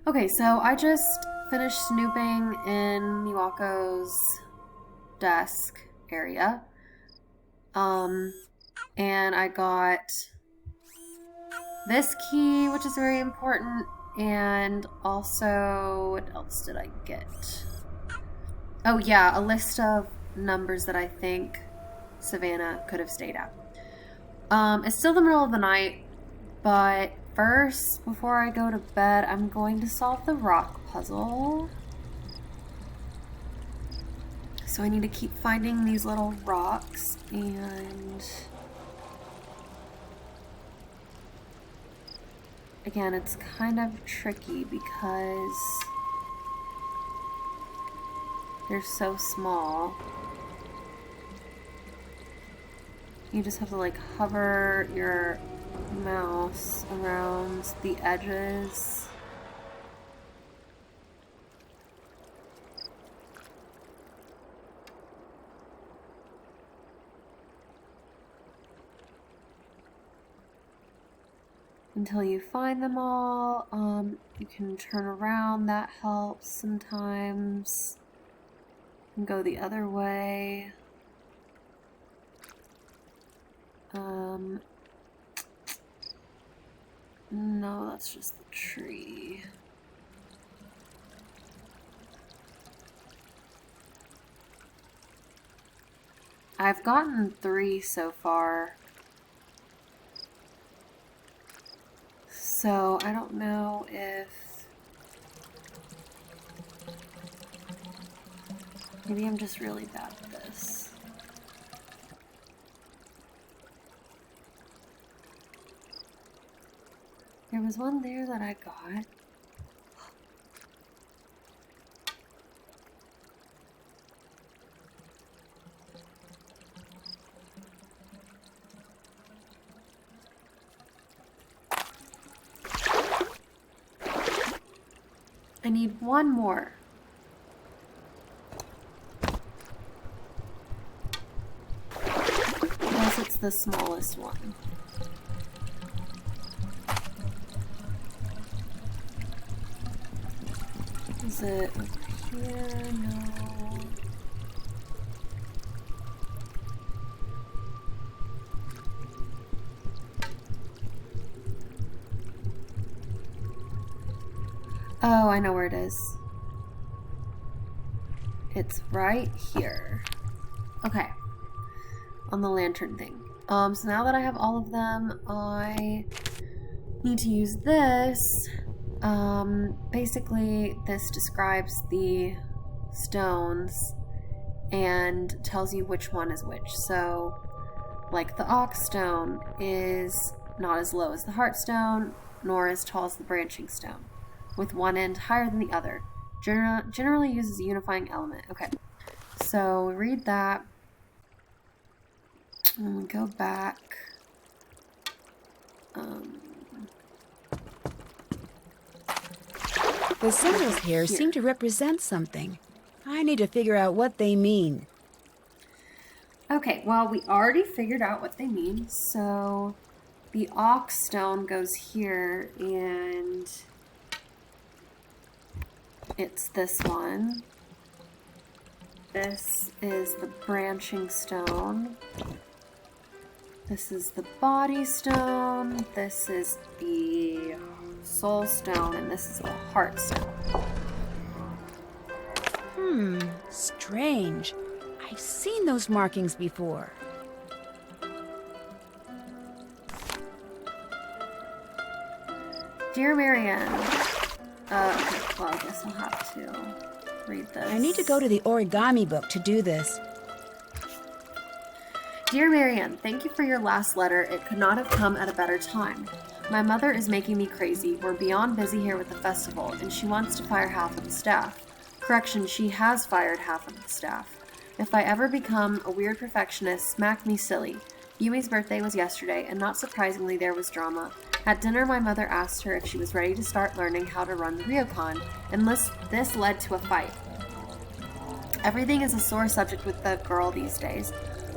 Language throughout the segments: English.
Okay, so I just finished snooping in Miwako's desk area. Um, and I got this key, which is very important, and also, what else did I get? Oh, yeah, a list of numbers that I think Savannah could have stayed at. It's still the middle of the night, but first, before I go to bed, I'm going to solve the rock puzzle. So I need to keep finding these little rocks, and again, it's kind of tricky because they're so small. You just have to like hover your mouse around the edges. Until you find them all. You can turn around, that helps sometimes. And go the other way. No, that's just the tree. I've gotten 3 so far. So I don't know if maybe I'm just really bad at this. There was one there that I got. I need one more. Unless it's the smallest one. Is it over here? No. Oh, I know where it is. It's right here. Okay. On the lantern thing. So now that I have all of them, I need to use this. Basically, this describes the stones and tells you which one is which. So, like the ox stone is not as low as the heart stone, nor as tall as the branching stone, with one end higher than the other. Generally uses a unifying element. Okay, so read that. And go back. The symbols here seem to represent something. I need to figure out what they mean. Okay, well, we already figured out what they mean. So the ox stone goes here, and it's this one. This is the branching stone. This is the body stone. This is the soul stone, and this is the heart stone. Strange. I've seen those markings before. Dear Marianne, okay, well, I guess I'll have to read this. I need to go to the origami book to do this. Dear Marianne, thank you for your last letter. It could not have come at a better time. My mother is making me crazy. We're beyond busy here with the festival, and she wants to fire half of the staff. Correction, she has fired half of the staff. If I ever become a weird perfectionist, smack me silly. Yumi's birthday was yesterday, and not surprisingly, there was drama. At dinner, my mother asked her if she was ready to start learning how to run the ryokan, and this led to a fight. Everything is a sore subject with the girl these days,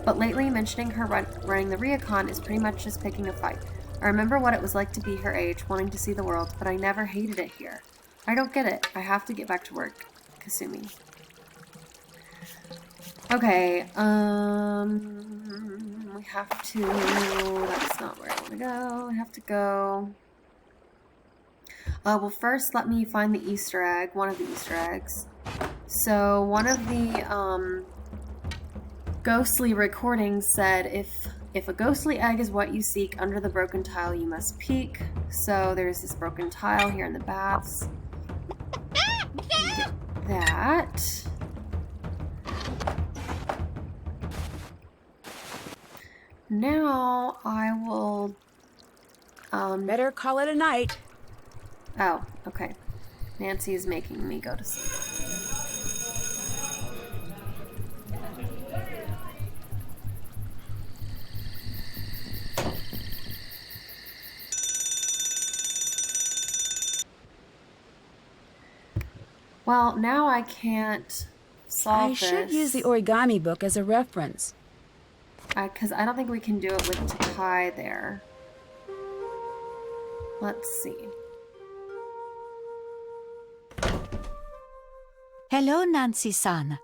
but lately mentioning her running the ryokan is pretty much just picking a fight. I remember what it was like to be her age, wanting to see the world, but I never hated it here. I don't get it. I have to get back to work, Kasumi. Okay, we have to, that's not where I want to go. I have to go. Well, first let me find the Easter egg, one of the Easter eggs. So one of the ghostly recordings said if a ghostly egg is what you seek under the broken tile, you must peek. So there's this broken tile here in the baths. Get that. Now I will Better call it a night. Oh, okay. Nancy is making me go to sleep. Well, now I can't solve this. I should use the origami book as a reference. Because I don't think we can do it with Takai there. Let's see. Hello, Nancy-san.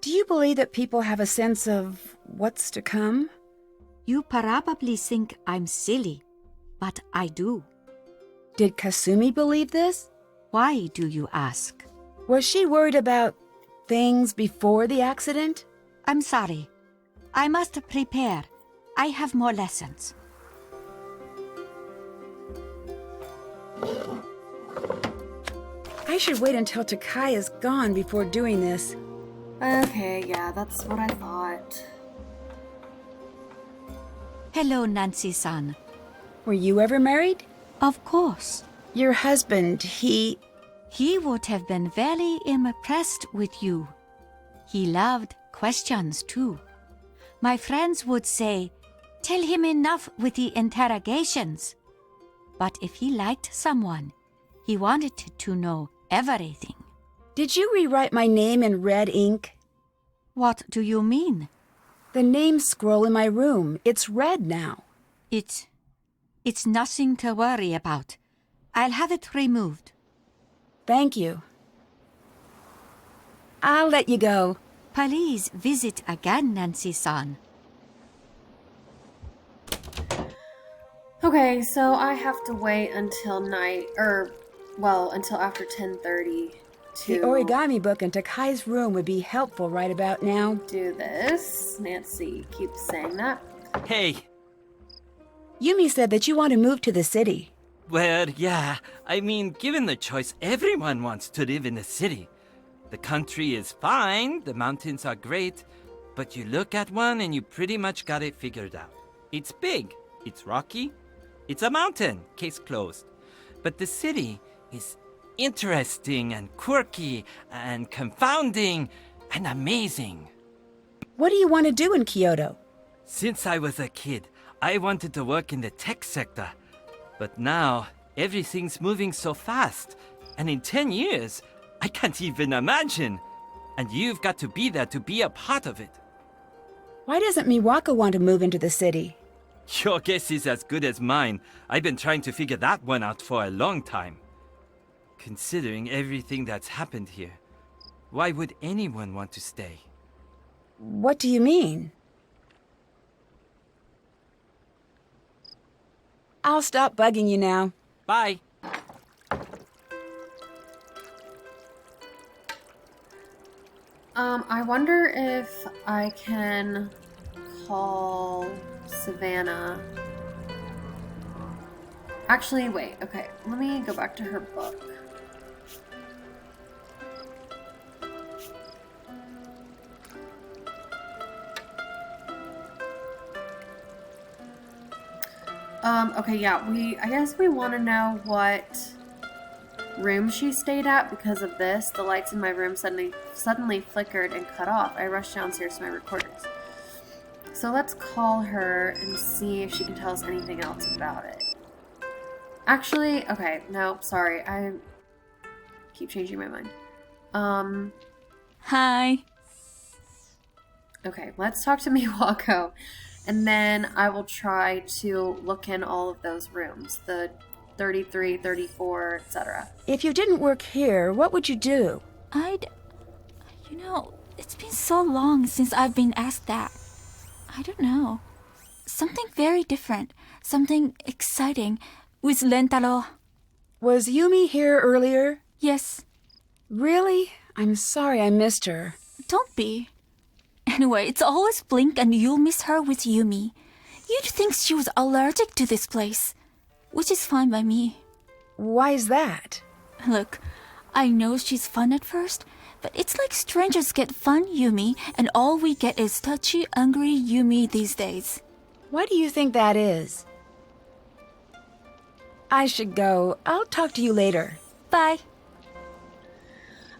Do you believe that people have a sense of what's to come? You probably think I'm silly, but I do. Did Kasumi believe this? Why do you ask? Was she worried about things before the accident? I'm sorry. I must prepare. I have more lessons. I should wait until Takai is gone before doing this. Okay, yeah, that's what I thought. Hello, Nancy-san. Were you ever married? Of course. Your husband, he would have been very impressed with you. He loved questions too. My friends would say, tell him enough with the interrogations. But if he liked someone, he wanted to know everything. Did you rewrite my name in red ink? What do you mean? The name scroll in my room. It's red now. It's nothing to worry about. I'll have it removed. Thank you. I'll let you go. Please visit again, Nancy-san. Okay, so I have to wait until until after 10:30 to The origami book in Takai's room would be helpful right about now. do this. Nancy keeps saying that. Hey, Yumi said that you want to move to the city. well, yeah, I mean, given the choice, everyone wants to live in the city. The country is fine, the mountains are great, but you look at one and you pretty much got it figured out. It's big, it's rocky, it's a mountain, case closed. But the city is interesting and quirky and confounding and amazing. What do you want to do in Kyoto? Since I was a kid, I wanted to work in the tech sector. But now, everything's moving so fast. And in 10 years, I can't even imagine. And you've got to be there to be a part of it. Why doesn't Miwako want to move into the city? Your guess is as good as mine. I've been trying to figure that one out for a long time. Considering everything that's happened here, why would anyone want to stay? What do you mean? I'll stop bugging you now. Bye. I wonder if I can call Savannah. Actually, wait, okay. Let me go back to her book. Okay, yeah, I guess we want to know what room she stayed at because of this. The lights in my room suddenly flickered and cut off. I rushed downstairs to my recorders. So let's call her and see if she can tell us anything else about it. Actually, okay, no, sorry. I keep changing my mind. Hi. Okay, let's talk to Miwako. And then I will try to look in all of those rooms. The 33, 34, etc. If you didn't work here, what would you do? It's been so long since I've been asked that. I don't know. Something very different. Something exciting. With Rentaro. Was Yumi here earlier? Yes. Really? I'm sorry I missed her. Don't be. Anyway, it's always Blink and you'll miss her with Yumi. You'd think she was allergic to this place. Which is fine by me. Why is that? Look, I know she's fun at first, but it's like strangers get fun Yumi, and all we get is touchy, angry Yumi these days. Why do you think that is? I should go. I'll talk to you later. Bye.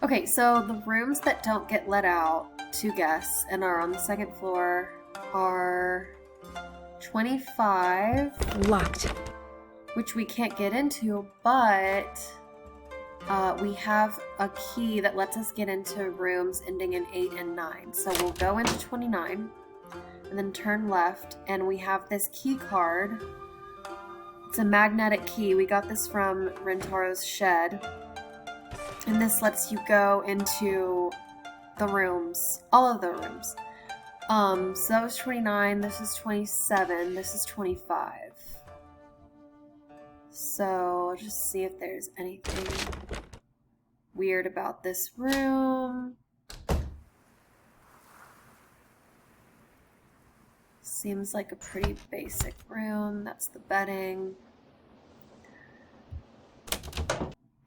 Okay, so the rooms that don't get let out to guests and are on the second floor are 25, Locked. which we can't get into, but we have a key that lets us get into rooms ending in 8 and 9. So we'll go into 29 and then turn left, and we have this key card. It's a magnetic key. We got this from Rentaro's shed. And this lets you go into the rooms, all of the rooms. So that was 29, this is 27, this is 25. So I'll just see if there's anything weird about this room. Seems like a pretty basic room. That's the bedding.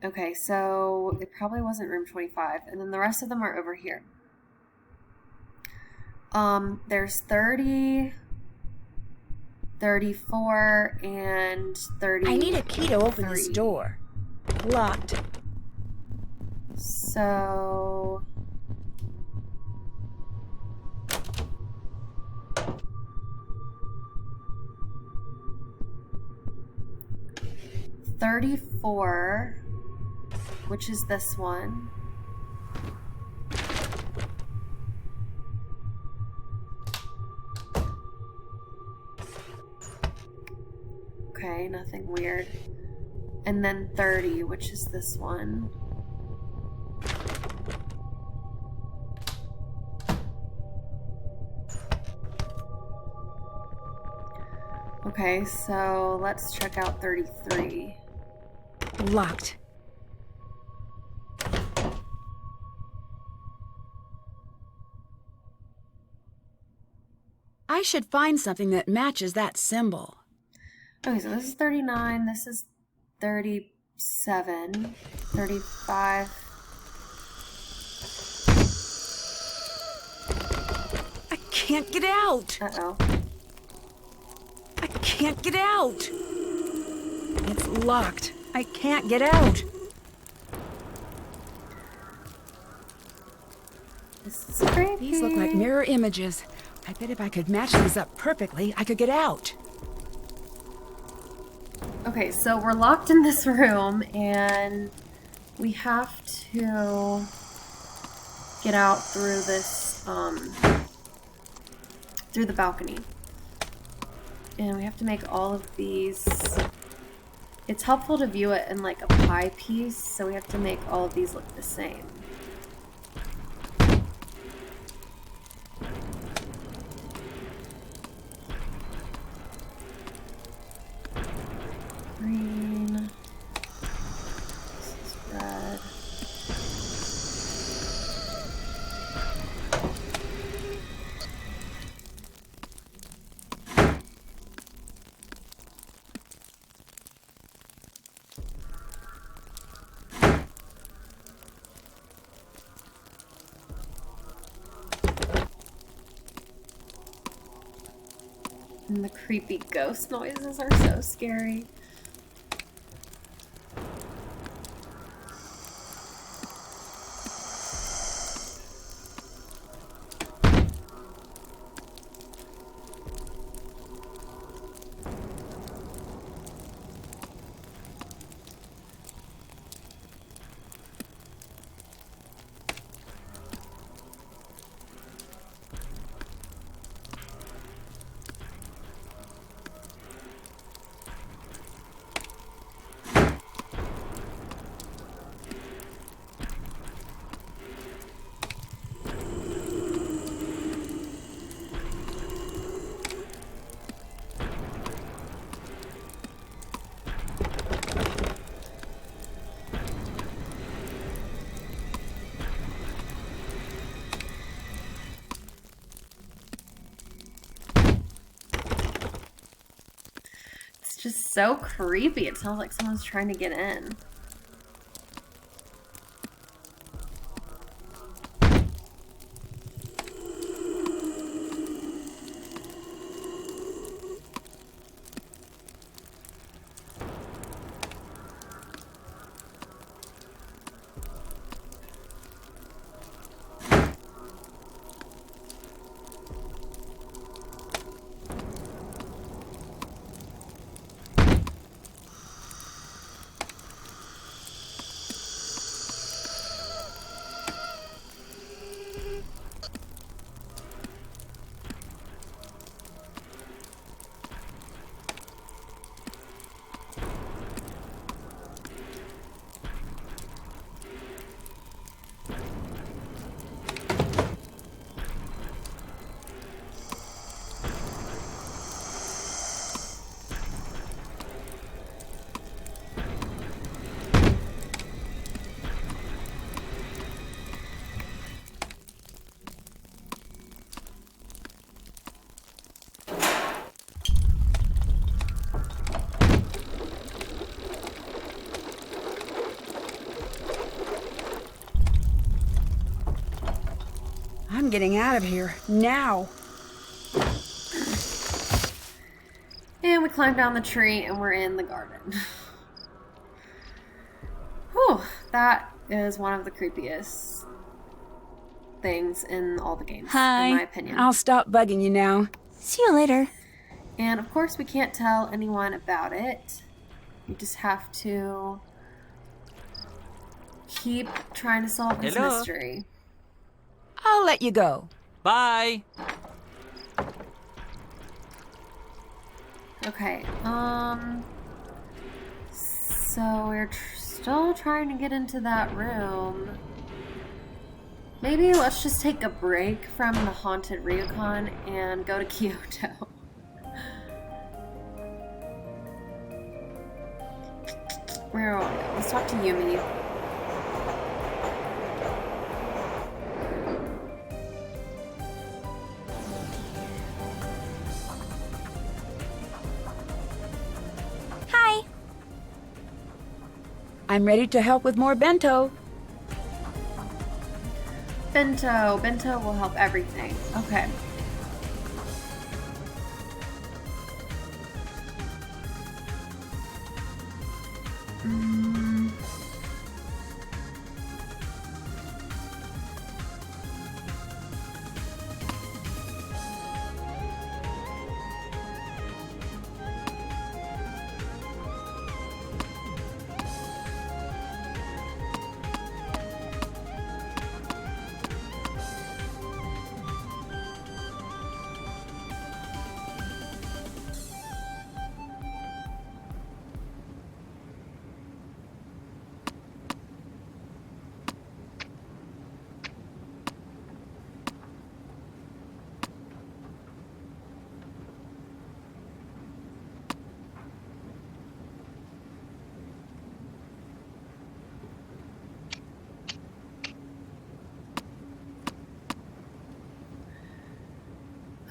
Okay, so it probably wasn't room 25, and then the rest of them are over here. There's 30, 34, and 30. I need a key to open this door. Locked. So... $34, which is this one. Okay, nothing weird. And then 30, which is this one. Okay, so let's check out 33. Locked. I should find something that matches that symbol. Okay, so this is 39, this is 37, 35. I can't get out. Uh-oh. I can't get out. It's locked. I can't get out. This is creepy. These look like mirror images. I bet if I could match these up perfectly, I could get out. Okay, so we're locked in this room, and we have to get out through this, through the balcony. And we have to make all of these. It's helpful to view it in like a pie piece, so we have to make all of these look the same. Green. This is red. And the creepy ghost noises are so scary. just so creepy. It sounds like someone's trying to get in. I'm getting out of here, now. And we climb down the tree and we're in the garden. Whew, that is one of the creepiest things in all the games, Hi. in my opinion. I'll stop bugging you now. See you later. And of course we can't tell anyone about it. We just have to keep trying to solve this Hello? mystery. I'll let you go. Bye. Okay, so we're still trying to get into that room. Maybe let's just take a break from the haunted Ryukon and go to Kyoto. Where are we? Let's talk to Yumi. Hi. I'm ready to help with more bento. Bento. Bento will help everything. Okay.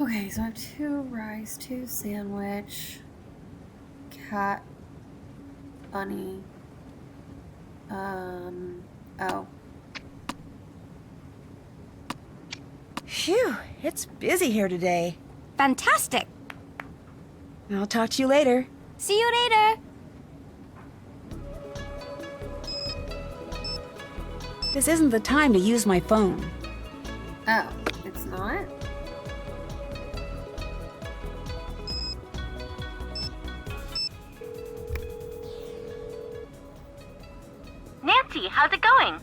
Okay, so I have 2 rice, 2 sandwich, cat, bunny, oh. Phew, it's busy here today. Fantastic. I'll talk to you later. See you later. This isn't the time to use my phone. Oh, it's not? Nancy, how's it going?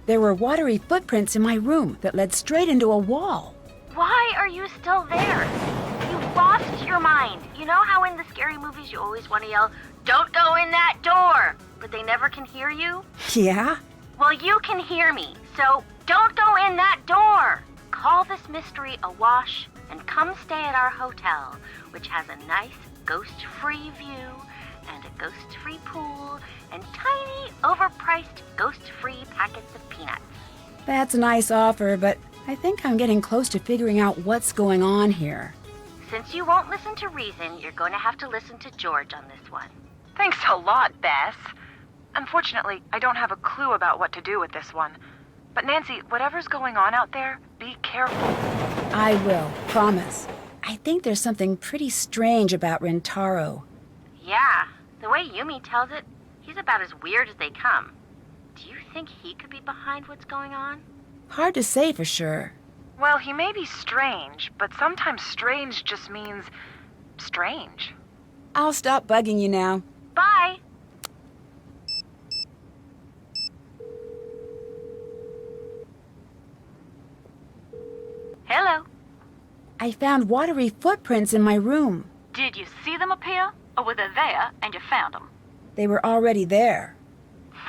There were watery footprints in my room that led straight into a wall. Why are you still there? You lost your mind. You know how in the scary movies you always want to yell, "Don't go in that door," but they never can hear you? Yeah? Well, you can hear me, so don't go in that door. Call this mystery a wash and come stay at our hotel, which has a nice ghost-free view and a ghost-free pool and tiny, overpriced ghost-free packets of peanuts. That's a nice offer, but I think I'm getting close to figuring out what's going on here. Since you won't listen to reason, you're going to have to listen to George on this one. Thanks a lot, Bess. Unfortunately, I don't have a clue about what to do with this one. But Nancy, whatever's going on out there, be careful. I will, promise. I think there's something pretty strange about Rentaro. Yeah, the way Yumi tells it, he's about as weird as they come. Do you think he could be behind what's going on? Hard to say for sure. Well, he may be strange, but sometimes strange just means strange. I'll stop bugging you now. Bye! Hello. I found watery footprints in my room. Did you see them appear? Or were they there and you found them? They were already there.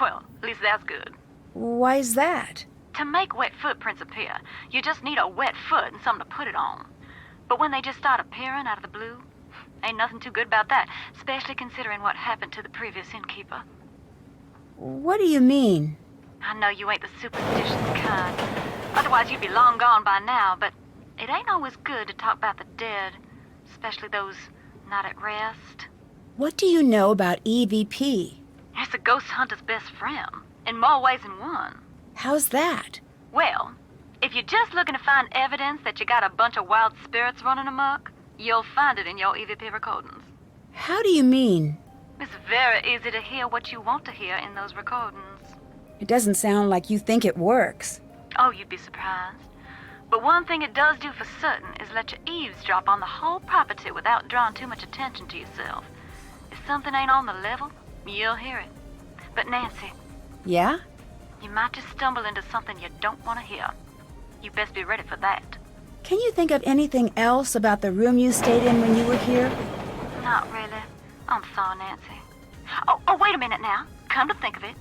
Well, at least that's good. Why's that? To make wet footprints appear, you just need a wet foot and something to put it on. But when they just start appearing out of the blue, ain't nothing too good about that, especially considering what happened to the previous innkeeper. What do you mean? I know you ain't the superstitious kind. Otherwise you'd be long gone by now, but it ain't always good to talk about the dead, especially those not at rest. What do you know about EVP? It's a ghost hunter's best friend, in more ways than one. How's that? Well, if you're just looking to find evidence that you got a bunch of wild spirits running amok, you'll find it in your EVP recordings. How do you mean? It's very easy to hear what you want to hear in those recordings. It doesn't sound like you think it works. Oh, you'd be surprised. But one thing it does do for certain is let you eavesdrop on the whole property without drawing too much attention to yourself. If something ain't on the level, you'll hear it. But Nancy, Yeah? you might just stumble into something you don't want to hear. You best be ready for that. Can you think of anything else about the room you stayed in when you were here? Not really. I'm sorry, Nancy. Oh, wait a minute now. Come to think of it,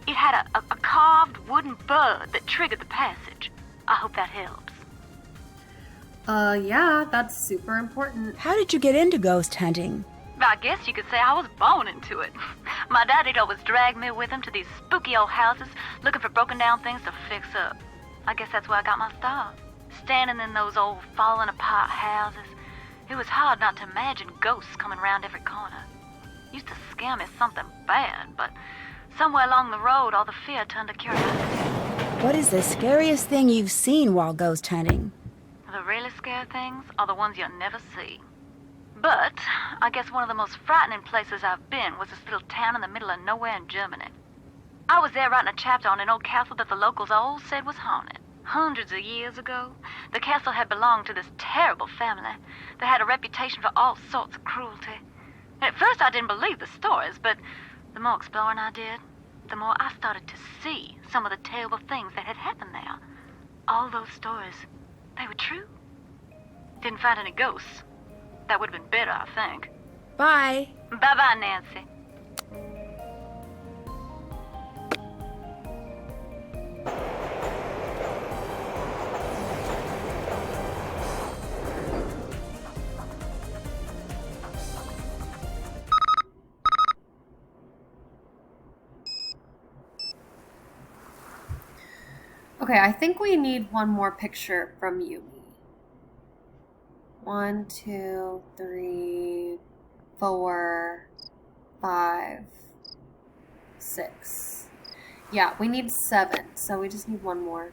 it had a carved wooden bird that triggered the passage. I hope that helps. Yeah, that's super important. How did you get into ghost hunting? I guess you could say I was born into it. My daddy'd always drag me with him to these spooky old houses looking for broken down things to fix up. I guess that's where I got my start. Standing in those old falling apart houses, it was hard not to imagine ghosts coming round every corner. Used to scare me something bad, but somewhere along the road all the fear turned to curiosity. What is the scariest thing you've seen while ghost hunting? The really scary things are the ones you'll never see. But I guess one of the most frightening places I've been was this little town in the middle of nowhere in Germany. I was there writing a chapter on an old castle that the locals all said was haunted. Hundreds of years ago, the castle had belonged to this terrible family that had a reputation for all sorts of cruelty. And at first I didn't believe the stories, but the more exploring I did, the more I started to see some of the terrible things that had happened there. All those stories, they were true. Didn't find any ghosts. That would have been better, I think. Bye. Bye-bye, Nancy. Okay, I think we need one more picture from Yumi. 1, 2, 3, 4, 5, 6. Yeah, we need 7, so we just need one more.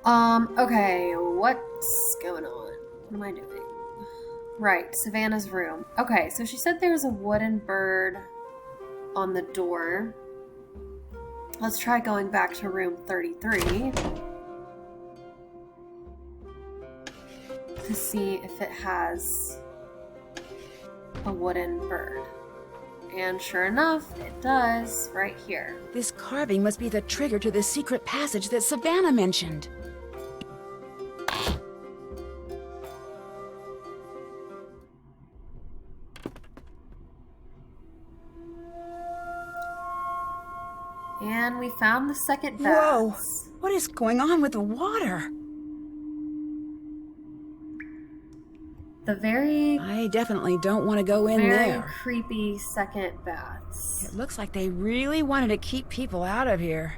Okay, what's going on? What am I doing? Right, Savannah's room. Okay, so she said there was a wooden bird on the door. Let's try going back to room 33 to see if it has a wooden bird. And sure enough, it does, right here. This carving must be the trigger to the secret passage that Savannah mentioned. And we found the second Whoa! vase. What is going on with the water? The very, I definitely don't want to go in very there. creepy second baths. It looks like they really wanted to keep people out of here.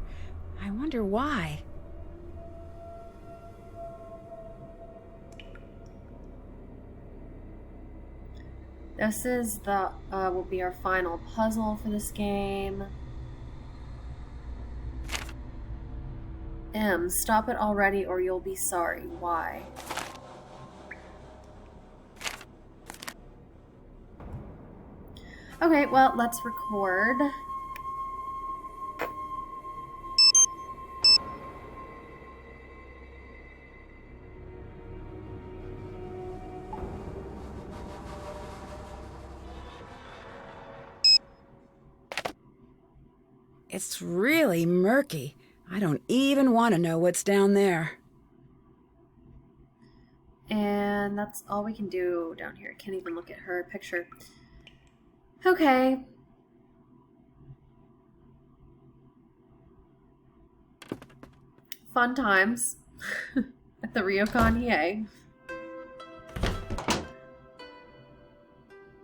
I wonder why. This is the will be our final puzzle for this game. Stop it already or you'll be sorry. Why? Okay, well, let's record. It's really murky. I don't even want to know what's down there. And that's all we can do down here. Can't even look at her picture. Okay. Fun times at the Ryokan Hiei.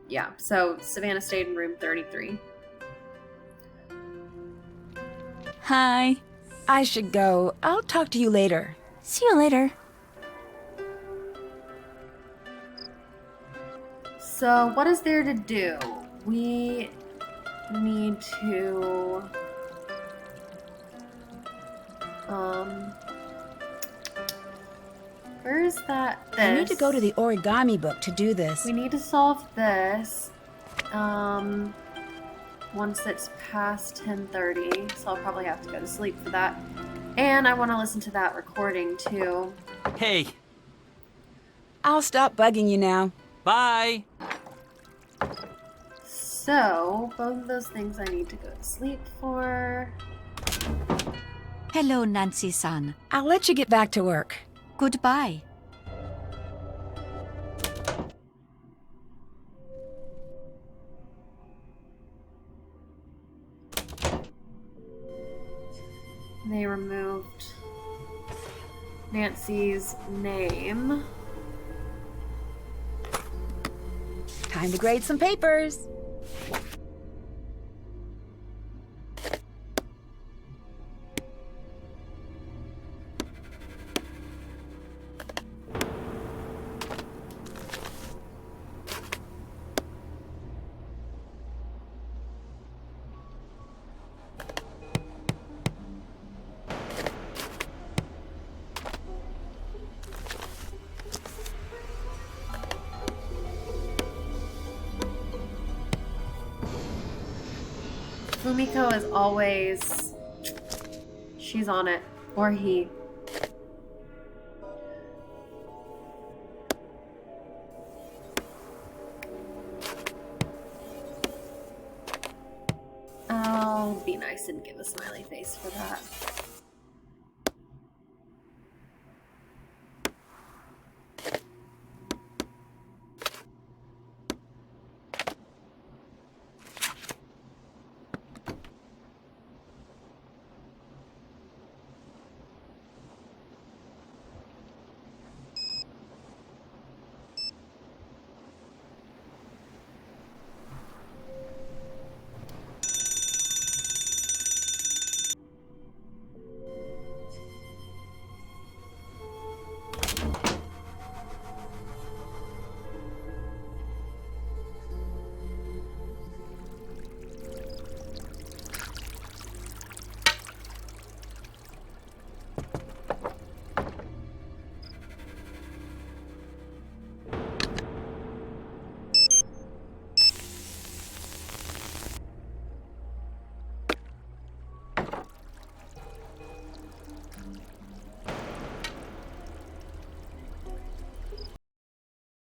Yeah, so Savannah stayed in room 33. Hi. I should go. I'll talk to you later. See you later. So, what is there to do? We need to... Where is that? This. I need to go to the origami book to do this. We need to solve this. Once it's past 10:30, so I'll probably have to go to sleep for that. And I want to listen to that recording too. Hey, I'll stop bugging you now. bye! So, both of those things I need to go to sleep for. Hello, Nancy-san. I'll let you get back to work. Goodbye. They removed Nancy's name. Time to grade some papers. Fumiko is always... She's on it. Or he. I'll be nice and give a smiley face for that.